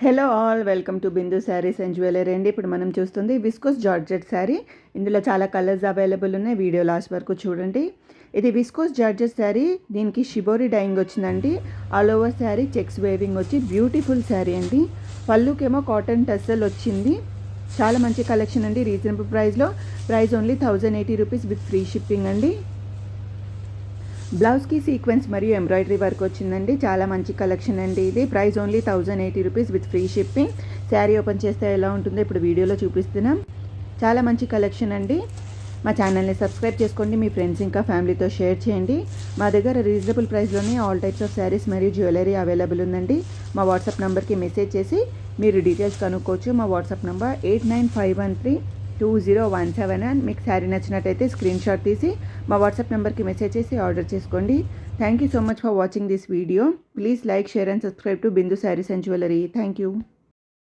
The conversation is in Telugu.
Hello all, welcome to Bindu saris and jewellery అండి. ఇప్పుడు మనం చూస్తుంది విస్కోస్ జార్జెట్ శారీ. ఇందులో చాలా కలర్స్ అవైలబుల్ ఉన్నాయి. వీడియో లాస్ట్ వరకు చూడండి. ఇది విస్కోస్ జార్జెట్ శారీ. దీనికి షిబోరి డైయింగ్ వచ్చిందండి. All over sari checks weaving వచ్చి బ్యూటిఫుల్ శారీ అండి. పళ్ళుకేమో కాటన్ టస్సల్ వచ్చింది. చాలా మంచి కలెక్షన్ అండి. రీజనబుల్ ప్రైస్లో. Price only 1080 rupees with free shipping అండి. బ్లౌజ్కి సీక్వెన్స్ మరియు ఎంబ్రాయిడరీ వర్క్ వచ్చిందండి. చాలా మంచి కలెక్షన్ అండి. ఇది price only 1080 rupees with free shipping. Sari open చేస్తే ఎలా ఉంటుందో ఇప్పుడు వీడియోలో చూపిస్తున్నాం. చాలా మంచి కలెక్షన్ అండి. మా ఛానల్ని సబ్స్క్రైబ్ చేసుకోండి. మీ ఫ్రెండ్స్ ఇంకా ఫ్యామిలీతో షేర్ చేయండి. మా దగ్గర రీజనబుల్ ప్రైస్లోనే ఆల్ టైప్స్ ఆఫ్ శారీస్ మరియు జ్యువెలరీ అవైలబుల్ ఉందండి. మా వాట్సాప్ నెంబర్కి మెసేజ్ చేసి మీరు డీటెయిల్స్ కనుక్కోవచ్చు. మా వాట్సాప్ నెంబర్ 8951320179. అండ్ మీకు శారీ నచ్చినట్టయితే స్క్రీన్ షాట్ తీసి మా వాట్సాప్ నెంబర్కి మెసేజ్ చేసి ఆర్డర్ చేసుకోండి. Thank you so much for watching this video. Please like, share and subscribe to Bindu saris and jewellery. Thank you.